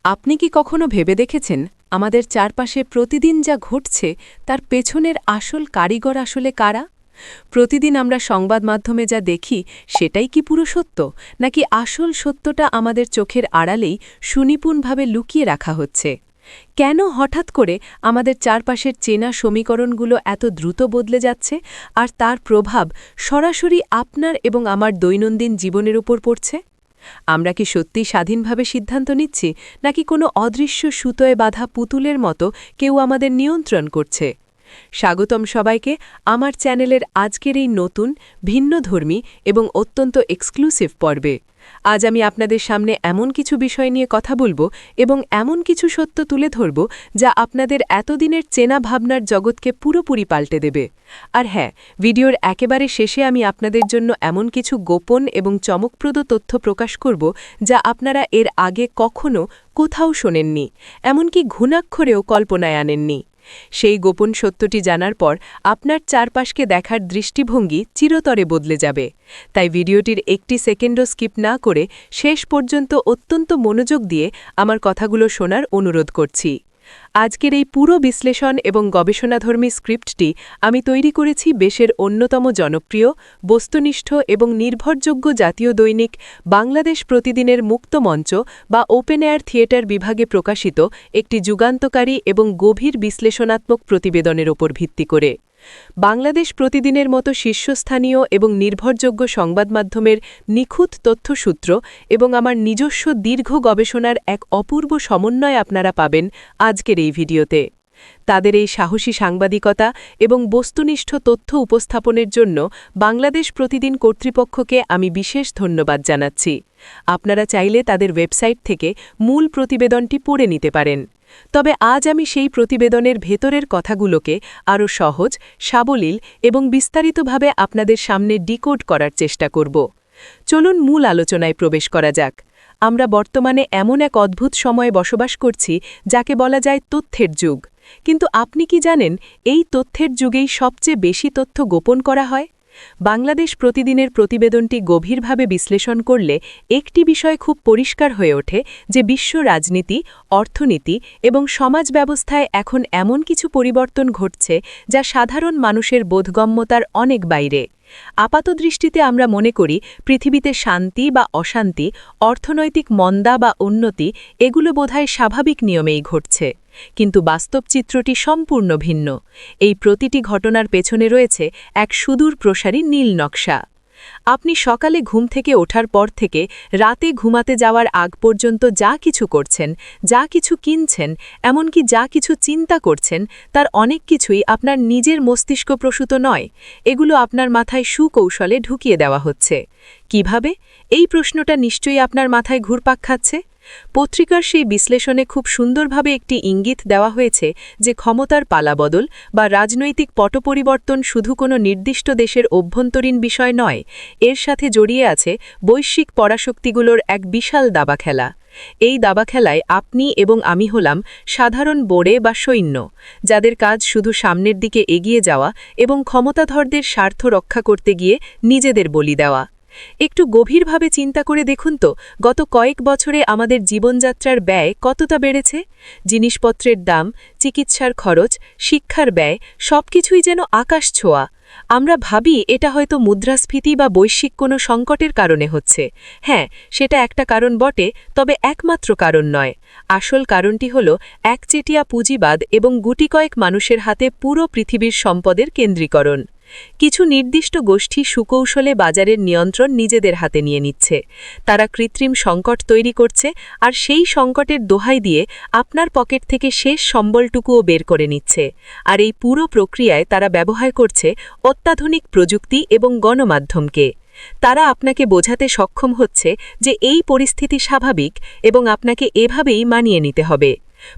আপনি কি কখনো ভেবে দেখেছেন আমাদের চারপাশে প্রতিদিন যা ঘটছে তার পেছনের আসল কারিগর আসলে কারা? প্রতিদিন আমরা সংবাদ মাধ্যমে যা দেখি সেটাই কি পুরো সত্য, নাকি আসল সত্যটা আমাদের চোখের আড়ালেই সুনিপুণভাবে লুকিয়ে রাখা হচ্ছে? কেন হঠাৎ করে আমাদের চারপাশের চেনা সমীকরণগুলো এত দ্রুত বদলে যাচ্ছে, আর তার প্রভাব সরাসরি আপনার এবং আমার দৈনন্দিন জীবনের উপর পড়ছে? আমরা কি সত্যিই স্বাধীনভাবে সিদ্ধান্ত নিচ্ছি, নাকি কোনো অদৃশ্য সুতোয় বাঁধা পুতুলের মতো কেউ আমাদের নিয়ন্ত্রণ করছে? স্বাগতম সবাইকে আমার চ্যানেলের আজকের এই নতুন, ভিন্নধর্মী এবং অত্যন্ত এক্সক্লুসিভ পর্বে। আজ আমি আপনাদের সামনে এমন কিছু বিষয় নিয়ে কথা বলবো এবং এমন কিছু সত্য তুলে ধরব যা আপনাদের এতদিনের চেনা ভাবনার জগৎকে পুরোপুরি পাল্টে দেবে। আর হ্যাঁ, ভিডিওর একেবারে শেষে আমি আপনাদের জন্য এমন কিছু গোপন এবং চমকপ্রদ তথ্য প্রকাশ করব যা আপনারা এর আগে কখনো কোথাও শোনেননি, এমনকি ঘুণাক্ষরেও কল্পনায় আনেননি। সেই গোপন সত্যটি জানার পর আপনার চারপাশকে দেখার দৃষ্টিভঙ্গি চিরতরে বদলে যাবে। তাই ভিডিওটির একটি সেকেন্ডও স্কিপ না করে শেষ পর্যন্ত অত্যন্ত মনোযোগ দিয়ে আমার কথাগুলো শোনার অনুরোধ করছি। আজকের এই পুরো বিশ্লেষণ এবং গবেষণাধর্মী স্ক্রিপ্টটি আমি তৈরি করেছি দেশের অন্যতম জনপ্রিয়, বস্তুনিষ্ঠ এবং নির্ভরযোগ্য জাতীয় দৈনিক বাংলাদেশ প্রতিদিনের মুক্ত মঞ্চ বা ওপেন এয়ার থিয়েটার বিভাগে প্রকাশিত একটি যুগান্তকারী এবং গভীর বিশ্লেষণাত্মক প্রতিবেদনের ওপর ভিত্তি করে। বাংলাদেশ প্রতিদিনের মতো শীর্ষস্থানীয় এবং নির্ভরযোগ্য সংবাদ মাধ্যমের নিখুঁত তথ্যসূত্র এবং আমার নিজস্ব দীর্ঘ গবেষণার এক অপূর্ব সমন্বয় আপনারা পাবেন আজকের এই ভিডিওতে। তাদের এই সাহসী সাংবাদিকতা এবং বস্তুনিষ্ঠ তথ্য উপস্থাপনের জন্য বাংলাদেশ প্রতিদিন কর্তৃপক্ষকে আমি বিশেষ ধন্যবাদ জানাচ্ছি। আপনারা চাইলে তাদের ওয়েবসাইট থেকে মূল প্রতিবেদনটি পড়ে নিতে পারেন। তবে আজ আমি সেই প্রতিবেদনের ভেতরের কথাগুলোকে আরও সহজ, সাবলীল এবং বিস্তারিতভাবে আপনাদের সামনে ডিকোড করার চেষ্টা করব। চলুন মূল আলোচনায় প্রবেশ করা যাক। আমরা বর্তমানে এমন এক অদ্ভুত সময়ে বসবাস করছি যাকে বলা যায় তথ্যের যুগ। কিন্তু আপনি কি জানেন, এই তথ্যের যুগেই সবচেয়ে বেশি তথ্য গোপন করা হয়? বাংলাদেশ প্রতিদিনের প্রতিবেদনটি গভীরভাবে বিশ্লেষণ করলে একটি বিষয় খুব পরিষ্কার হয়ে ওঠে যে বিশ্ব রাজনীতি, অর্থনীতি এবং সমাজ ব্যবস্থায় এখন এমন কিছু পরিবর্তন ঘটছে যা সাধারণ মানুষের বোধগম্যতার অনেক বাইরে। আপাতদৃষ্টিতে আমরা মনে করি পৃথিবীতে শান্তি বা অশান্তি, অর্থনৈতিক মন্দা বা উন্নতি এগুলো বোধহয় স্বাভাবিক নিয়মেই ঘটছে। কিন্তু বাস্তব চিত্রটি সম্পূর্ণ ভিন্ন। এই প্রতিটি ঘটনার পেছনে রয়েছে এক সুদূর প্রসারী নীল নকশা। আপনি সকালে ঘুম থেকে ওঠার পর থেকে রাতে ঘুমাতে যাওয়ার আগ পর্যন্ত যা কিছু করছেন, যা কিছু কিনছেন, এমনকি যা কিছু চিন্তা করছেন, তার অনেক কিছুই আপনার নিজের মস্তিষ্কপ্রসূত নয়। এগুলো আপনার মাথায় সুকৌশলে ঢুকিয়ে দেওয়া হচ্ছে। কিভাবে? এই প্রশ্নটা নিশ্চয়ই আপনার মাথায় ঘুরপাক খাচ্ছে। পত্রিকার সেই বিশ্লেষণে খুব সুন্দরভাবে একটি ইঙ্গিত দেওয়া হয়েছে যে ক্ষমতার পালাবদল বা রাজনৈতিক পটপরিবর্তন শুধু কোনো নির্দিষ্ট দেশের অভ্যন্তরীণ বিষয় নয়, এর সাথে জড়িয়ে আছে বৈশ্বিক পরাশক্তিগুলোর এক বিশাল দাবা খেলা। এই দাবা খেলায় আপনি এবং আমি হলাম সাধারণ বোড়ে বা সৈন্য, যাদের কাজ শুধু সামনের দিকে এগিয়ে যাওয়া এবং ক্ষমতাধরদের স্বার্থ রক্ষা করতে গিয়ে নিজেদের বলি দেওয়া। একটু গভীরভাবে চিন্তা করে দেখুন তো, গত কয়েক বছরে আমাদের জীবনযাত্রার ব্যয় কতটা বেড়েছে। জিনিসপত্রের দাম, চিকিৎসার খরচ, শিক্ষার ব্যয় সবকিছুই যেন আকাশ ছোঁয়া। আমরা ভাবি এটা হয়তো মুদ্রাস্ফীতি বা বৈশ্বিক কোনো সংকটের কারণে হচ্ছে। হ্যাঁ, সেটা একটা কারণ বটে, তবে একমাত্র কারণ নয়। আসল কারণটি হল একচেটিয়া পুঁজিবাদ এবং গুটিকয়েক মানুষের হাতে পুরো পৃথিবীর সম্পদের কেন্দ্রীকরণ। কিছু নির্দিষ্ট গোষ্ঠী সুকৌশলে বাজারের নিয়ন্ত্রণ নিজেদের হাতে নিয়ে নিচ্ছে। তারা কৃত্রিম সংকট তৈরি করছে, আর সেই সংকটের দোহাই দিয়ে আপনার পকেট থেকে শেষ সম্বলটুকুও বের করে নিচ্ছে। আর এই পুরো প্রক্রিয়ায় তারা ব্যবহার করছে অত্যাধুনিক প্রযুক্তি এবং গণমাধ্যমকে। তারা আপনাকে বোঝাতে সক্ষম হচ্ছে যে এই পরিস্থিতি স্বাভাবিক এবং আপনাকে এভাবেই মানিয়ে নিতে হবে।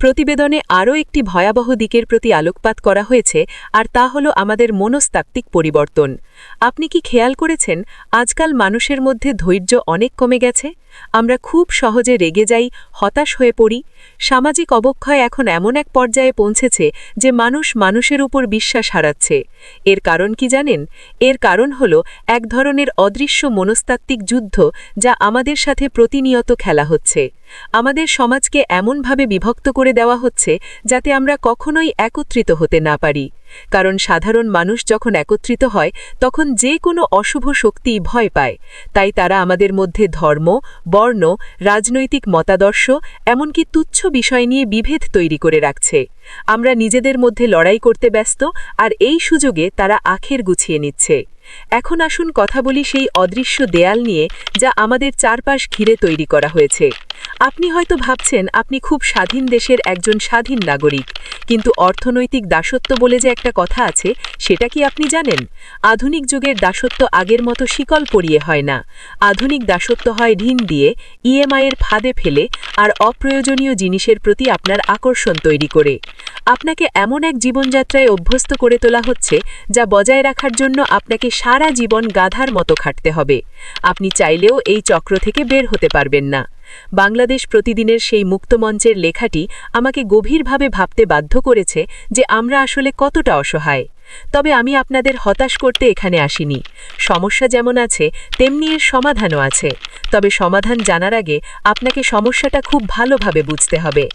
প্রতিবেদনে আরও একটি ভয়াবহ দিকের প্রতি আলোকপাত করা হয়েছে, আর তা হল আমাদের মনস্তাত্ত্বিক পরিবর্তন। আপনি কি খেয়াল করেছেন, আজকাল মানুষের মধ্যে ধৈর্য অনেক কমে গেছে? আমরা খুব সহজে রেগে যাই, হতাশ হয়ে পড়ি সামাজিক অবক্ষয় এখন এমন এক পর্যায়ে পৌঁছেছে যে মানুষ মানুষের উপর বিশ্বাস হারাচ্ছে। এর কারণ কি জানেন? এর কারণ হল এক ধরনের অদৃশ্য মনস্তাত্ত্বিক যুদ্ধ যা আমাদের সাথে প্রতিনিয়ত খেলা হচ্ছে। আমাদের সমাজকে এমনভাবে বিভক্ত করে দেওয়া হচ্ছে যাতে আমরা কখনোই একত্রিত হতে না পারি। কারণ সাধারণ মানুষ যখন একত্রিত হয় তখন যে কোনো অশুভ শক্তি ভয় পায়। তাই তারা আমাদের মধ্যে ধর্ম, বর্ণ, রাজনৈতিক মতাদর্শ এমনকি তুচ্ছ বিষয় নিয়ে বিভেদ তৈরি করে রাখছে। আমরা নিজেদের মধ্যে লড়াই করতে ব্যস্ত, আর এই সুযোগে তারা আখের গুছিয়ে নিচ্ছে। এখন আসুন কথা বলি সেই অদৃশ্য দেয়াল নিয়ে যা আমাদের চারপাশ ঘিরে তৈরি করা হয়েছে। আপনি হয়তো ভাবছেন আপনি খুব স্বাধীন দেশের একজন স্বাধীন নাগরিক, কিন্তু অর্থনৈতিক দাসত্ব বলে যে একটা কথা আছে, সেটা কি আপনি জানেন? আধুনিক যুগের দাসত্ব আগের মতো শিকল পরিয়ে হয় না। আধুনিক দাসত্ব হয় ঋণ দিয়ে, ইএমআইয়ের ফাঁদে ফেলে, আর অপ্রয়োজনীয় জিনিসের প্রতি আপনার আকর্ষণ তৈরি করে। আপনাকে এমন এক জীবনযাত্রায় অভ্যস্ত করে তোলা হচ্ছে যা বজায় রাখার জন্য আপনাকে সারা জীবন গাধার মতো খাটতে হবে। আপনি চাইলেও এই চক্র থেকে বের হতে পারবেন না। বাংলাদেশ প্রতিদিনের সেই মুক্তমঞ্চের লেখাটি আমাকে গভীরভাবে ভাবতে বাধ্য করেছে যে আমরা আসলে কতটা অসহায়। তবে আমি আপনাদের হতাশ করতে এখানে আসিনি। সমস্যা যেমন আছে তেমনি এর সমাধানও আছে। তবে সমাধান জানার আগে আপনাকে সমস্যাটা খুব ভালোভাবে বুঝতে হবে।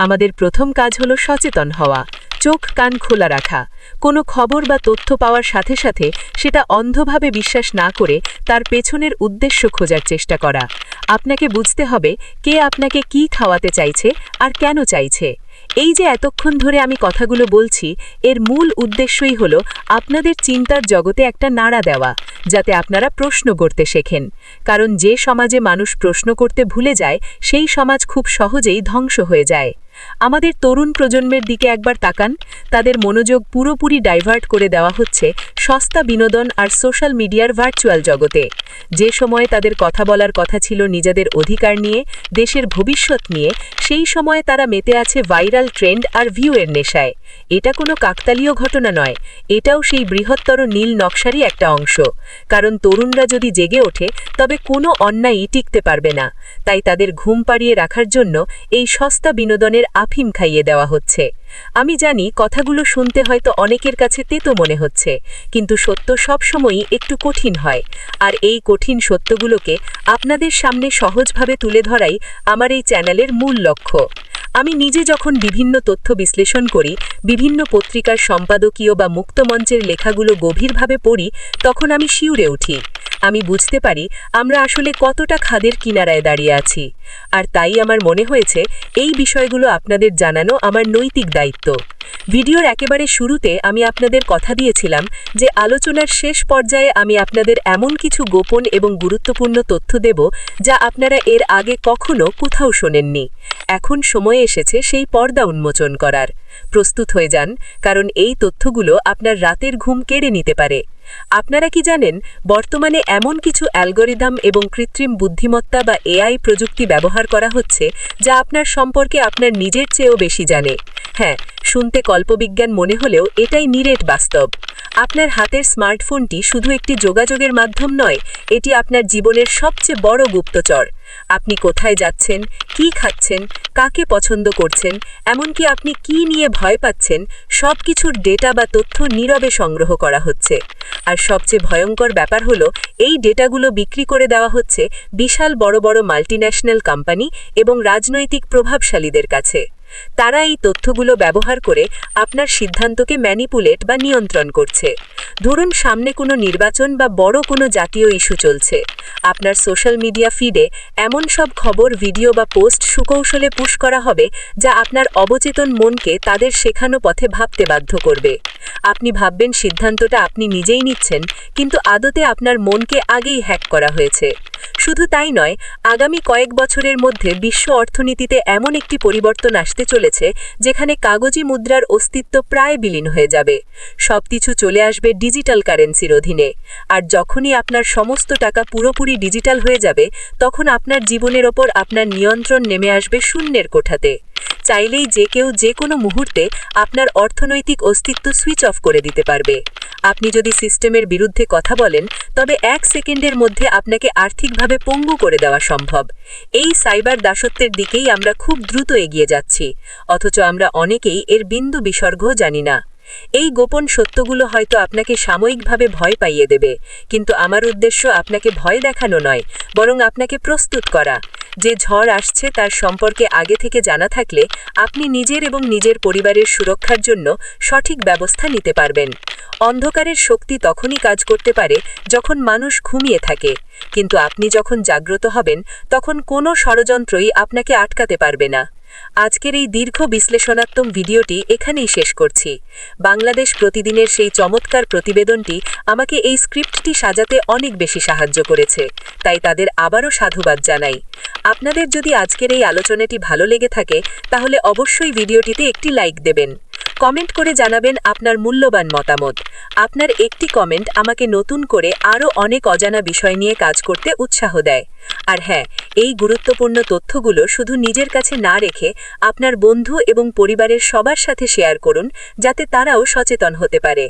আমাদের প্রথম কাজ হলো সচেতন হওয়া, চোখ কান খোলা রাখা। কোনো খবর বা তথ্য পাওয়ার সাথে সাথে সেটা অন্ধভাবে বিশ্বাস না করে তার পেছনের উদ্দেশ্য খোঁজার চেষ্টা করা। আপনাকে বুঝতে হবে কে আপনাকে কি খাওয়াতে চাইছে আর কেন চাইছে। এই যে এতক্ষণ ধরে আমি কথাগুলো বলছি, এর মূল উদ্দেশ্যই হলো আপনাদের চিন্তার জগতে একটা নাড়া দেওয়া, যাতে আপনারা প্রশ্ন করতে শেখেন। কারণ যে সমাজে মানুষ প্রশ্ন করতে ভুলে যায়, সেই সমাজ খুব সহজেই ধ্বংস হয়ে যায়। আমাদের তরুণ প্রজন্মের দিকে একবার তাকান। তাদের মনোযোগ পুরোপুরি ডাইভার্ট করে দেওয়া হচ্ছে সস্তা বিনোদন আর সোশ্যাল মিডিয়ার ভার্চুয়াল জগতে। যে সময়ে তাদের কথা বলার কথা ছিল নিজেদের অধিকার নিয়ে, দেশের ভবিষ্যৎ নিয়ে, সেই সময়ে তারা মেতে আছে ভাইরাল ট্রেন্ড আর ভিউয়ের নেশায়। এটা কোনো কাকতালীয় ঘটনা নয়, এটাও সেই বৃহত্তর নীল নকশারই একটা অংশ। কারণ তরুণরা যদি জেগে ওঠে তবে কোনো অন্যায়ই টিকতে পারবে না। তাই তাদের ঘুম পাড়িয়ে রাখার জন্য এই সস্তা বিনোদনের আফিম খাইয়ে দেওয়া হচ্ছে। আমি জানি কথাগুলো শুনতে হয়তো অনেকের কাছে তেতো মনে হচ্ছে, কিন্তু সত্য সবসময়ই একটু কঠিন হয়। আর এই কঠিন সত্যগুলোকে আপনাদের সামনে সহজভাবে তুলে ধরাই আমার এই চ্যানেলের মূল লক্ষ্য। আমি নিজে যখন বিভিন্ন তথ্য বিশ্লেষণ করি, বিভিন্ন পত্রিকার সম্পাদকীয় বা মুক্তমঞ্চের লেখাগুলো গভীরভাবে পড়ি, তখন আমি শিউরে উঠি। আমি বুঝতে পারি আমরা আসলে কতটা খাদের কিনারায় দাঁড়িয়ে আছি। আর তাই আমার মনে হয়েছে এই বিষয়গুলো আপনাদের জানানো আমার নৈতিক দায়িত্ব। ভিডিওর একেবারে শুরুতে আমি আপনাদের কথা দিয়েছিলাম যে আলোচনার শেষ পর্যায়ে আমি আপনাদের এমন কিছু গোপন এবং গুরুত্বপূর্ণ তথ্য দেব যা আপনারা এর আগে কখনো কোথাও শোনেননি। এখন সময় এসেছে সেই পর্দা উন্মোচন করার। প্রস্তুত হয়ে যান, কারণ এই তথ্যগুলো আপনার রাতের ঘুম কেড়ে নিতে পারে। আপনারা কি জানেন, বর্তমানে এমন কিছু অ্যালগরিদম এবং কৃত্রিম বুদ্ধিমত্তা বা এআই প্রযুক্তি ব্যবহার করা হচ্ছে যা আপনার সম্পর্কে আপনার নিজের চেয়েও বেশি জানে। হ্যাঁ, শুনতে কল্পবিজ্ঞান মনে হলেও এটাই নিরেট বাস্তব। আপনার হাতের স্মার্টফোনটি শুধু একটি যোগাযোগের মাধ্যম নয়, এটি আপনার জীবনের সবচেয়ে বড় গুপ্তচর। আপনি কোথায় যাচ্ছেন, কি খাচ্ছেন, কাকে পছন্দ করছেন, এমনকি আপনি কি নিয়ে ভয় পাচ্ছেন, সব কিছুর ডেটা বা তথ্য নীরবে সংগ্রহ করা হচ্ছে। আর সবচেয়ে ভয়ঙ্কর ব্যাপার হলো এই ডেটাগুলো বিক্রি করে দেওয়া হচ্ছে বিশাল বড় বড় মাল্টিন্যাশনাল কোম্পানি এবং রাজনৈতিক প্রভাবশালীদের কাছে। তারা এই তথ্যগুলো ব্যবহার করে আপনার সিদ্ধান্তকে ম্যানিপুলেট বা নিয়ন্ত্রণ করছে। ধরুন সামনে কোনো নির্বাচন বা বড় কোনো জাতীয় ইস্যু চলছে। আপনার সোশ্যাল মিডিয়া ফিডে এমন সব খবর, ভিডিও বা পোস্ট সুকৌশলে পুশ করা হবে যা আপনার অবচেতন মনকে তাদের শেখানো পথে ভাবতে বাধ্য করবে। আপনি ভাববেন সিদ্ধান্তটা আপনি নিজেই নিচ্ছেন, কিন্তু আদতে আপনার মনকে আগেই হ্যাক করা হয়েছে। শুধু তাই নয়, আগামী কয়েক বছরের মধ্যে বিশ্ব অর্থনীতিতে এমন একটি পরিবর্তন আসতে চলেছে যেখানে কাগজি মুদ্রার অস্তিত্ব প্রায় বিলীন হয়ে যাবে। সবকিছু চলে আসবে ডিজিটাল কারেন্সির অধীনে। আর যখনই আপনার সমস্ত টাকা পুরোপুরি ডিজিটাল হয়ে যাবে, তখন আপনার জীবনের ওপর আপনার নিয়ন্ত্রণ নেমে আসবে শূন্যের কোঠাতে। চাইলেই যে কেউ যে কোনো মুহূর্তে আপনার অর্থনৈতিক অস্তিত্ব সুইচ অফ করে দিতে পারবে। আপনি যদি সিস্টেমের বিরুদ্ধে কথা বলেন, তবে 1 সেকেন্ডের মধ্যে আপনাকে আর্থিকভাবে পঙ্গু করে দেওয়া সম্ভব। এই সাইবার দাসত্বের দিকেই আমরা খুব দ্রুত এগিয়ে যাচ্ছি, অথচ আমরা অনেকেই এর বিন্দু বিসর্গও জানি না। এই গোপন সত্যগুলো হয়তো আপনাকে সাময়িকভাবে ভয় পাইয়ে দেবে, কিন্তু আমার উদ্দেশ্য আপনাকে ভয় দেখানো নয়, বরং আপনাকে প্রস্তুত করা। যে ঝড় আসছে তার সম্পর্কে আগে থেকে জানা থাকলে আপনি নিজের এবং নিজের পরিবারের সুরক্ষার জন্য সঠিক ব্যবস্থা নিতে পারবেন। অন্ধকারের শক্তি তখনই কাজ করতে পারে যখন মানুষ ঘুমিয়ে থাকে, কিন্তু আপনি যখন জাগ্রত হবেন তখন কোনো ষড়যন্ত্রই আপনাকে আটকাতে পারবে না। আজকের এই দীর্ঘ বিশ্লেষণাত্মক ভিডিওটি এখানেই শেষ করছি। বাংলাদেশ প্রতিদিনের সেই চমৎকার প্রতিবেদনটি আমাকে এই স্ক্রিপ্টটি সাজাতে অনেক বেশি সাহায্য করেছে, তাই তাদের আবারও সাধুবাদ জানাই। আপনাদের যদি আজকের এই আলোচনাটি ভালো লেগে থাকে, তাহলে অবশ্যই ভিডিওটিতে একটি লাইক দেবেন। কমেন্ট করে জানাবেন আপনার মূল্যবান মতামত। আপনার একটি কমেন্ট আমাকে নতুন করে আরও অনেক অজানা বিষয় নিয়ে কাজ করতে উৎসাহ দেয়। আর হ্যাঁ, এই গুরুত্বপূর্ণ তথ্যগুলো শুধু নিজের কাছে না রেখে আপনার বন্ধু এবং পরিবারের সবার সাথে শেয়ার করুন, যাতে তারাও সচেতন হতে পারে।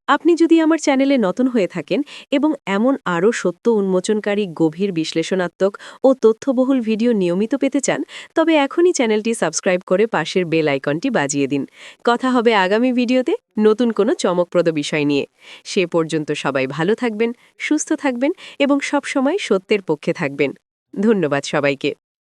আপনি যদি আমার চ্যানেলে নতুন হয়ে থাকেন এবং এমন আরও সত্য উন্মোচনকারী গভীর বিশ্লেষণাত্মক ও তথ্যবহুল ভিডিও নিয়মিত পেতে চান, তবে এখনই চ্যানেলটি সাবস্ক্রাইব করে পাশের বেল আইকনটি বাজিয়ে দিন। কথা হবে আগামী ভিডিওতে নতুন কোনো চমকপ্রদ বিষয় নিয়ে। সে পর্যন্ত সবাই ভালো থাকবেন, সুস্থ থাকবেন এবং সবসময় সত্যের পক্ষে থাকবেন। ধন্যবাদ সবাইকে।